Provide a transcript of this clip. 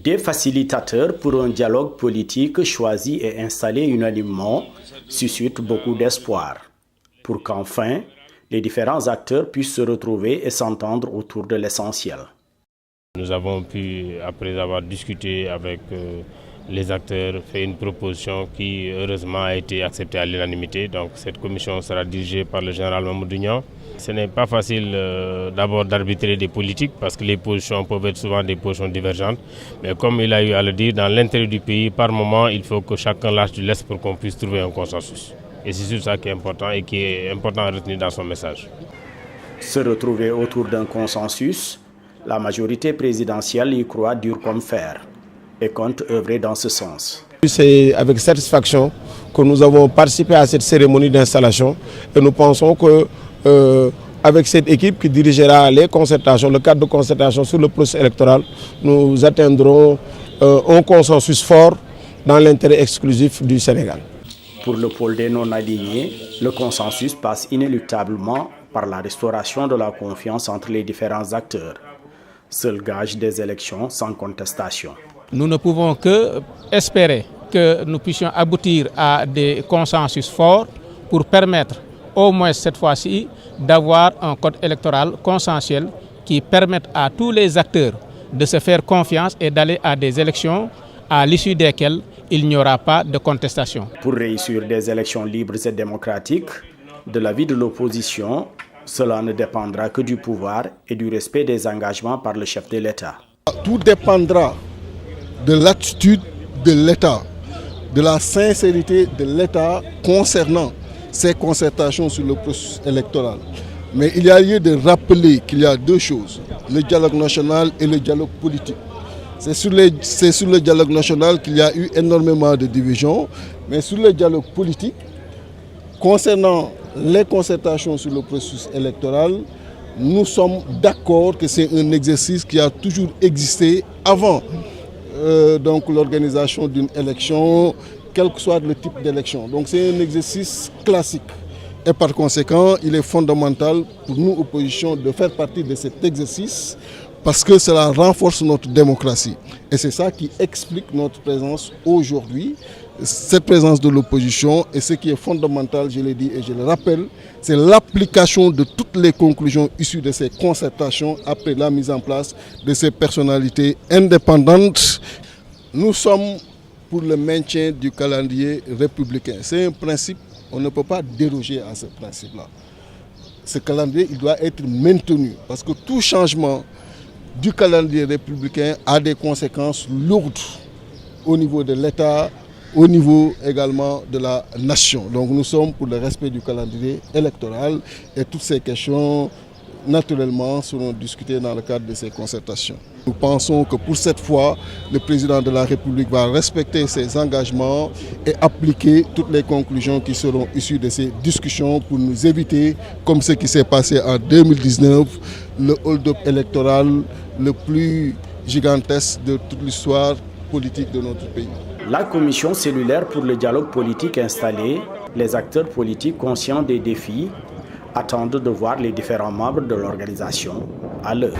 Des facilitateurs pour un dialogue politique choisi et installé unanimement suscitent beaucoup d'espoir pour qu'enfin les différents acteurs puissent se retrouver et s'entendre autour de l'essentiel. Nous avons pu, après avoir discuté avec les acteurs, faire une proposition qui heureusement a été acceptée à l'unanimité. Donc cette commission sera dirigée par le général Mamadou Niang. Ce n'est pas facile d'abord d'arbitrer des politiques parce que les positions peuvent être souvent des positions divergentes. Mais comme il a eu à le dire, dans l'intérêt du pays, par moment, il faut que chacun lâche du lest pour qu'on puisse trouver un consensus. Et c'est sur ça qui est important et qui est important à retenir dans son message. Se retrouver autour d'un consensus, la majorité présidentielle y croit dur comme fer et compte œuvrer dans ce sens. C'est avec satisfaction que nous avons participé à cette cérémonie d'installation et nous pensons que avec cette équipe qui dirigera les concertations, le cadre de concertation sur le processus électoral, nous atteindrons un consensus fort dans l'intérêt exclusif du Sénégal. Pour le pôle des non-alignés, le consensus passe inéluctablement par la restauration de la confiance entre les différents acteurs, seul gage des élections sans contestation. Nous ne pouvons que espérer que nous puissions aboutir à des consensus forts pour permettre, au moins cette fois-ci, d'avoir un code électoral consensuel qui permette à tous les acteurs de se faire confiance et d'aller à des élections à l'issue desquelles il n'y aura pas de contestation. Pour réussir des élections libres et démocratiques, de l'avis de l'opposition, cela ne dépendra que du pouvoir et du respect des engagements par le chef de l'État. Tout dépendra de l'attitude de l'État, de la sincérité de l'État concernant ces concertations sur le processus électoral. Mais il y a lieu de rappeler qu'il y a deux choses, le dialogue national et le dialogue politique. C'est sur le dialogue national qu'il y a eu énormément de divisions, mais sur le dialogue politique, concernant les concertations sur le processus électoral, nous sommes d'accord que c'est un exercice qui a toujours existé avant donc l'organisation d'une élection, quel que soit le type d'élection. Donc c'est un exercice classique. Et par conséquent, il est fondamental pour nous, opposition, de faire partie de cet exercice parce que cela renforce notre démocratie. Et c'est ça qui explique notre présence aujourd'hui, cette présence de l'opposition. Et ce qui est fondamental, je l'ai dit et je le rappelle, c'est l'application de toutes les conclusions issues de ces concertations après la mise en place de ces personnalités indépendantes. Nous sommes pour le maintien du calendrier républicain. C'est un principe, on ne peut pas déroger à ce principe-là. Ce calendrier, il doit être maintenu parce que tout changement du calendrier républicain a des conséquences lourdes au niveau de l'État, au niveau également de la nation. Donc nous sommes pour le respect du calendrier électoral et toutes ces questions, naturellement, seront discutées dans le cadre de ces concertations. Nous pensons que pour cette fois, le président de la République va respecter ses engagements et appliquer toutes les conclusions qui seront issues de ces discussions pour nous éviter, comme ce qui s'est passé en 2019, le hold-up électoral le plus gigantesque de toute l'histoire politique de notre pays. La commission cellulaire pour le dialogue politique installée, les acteurs politiques conscients des défis attendent de voir les différents membres de l'organisation à l'œuvre.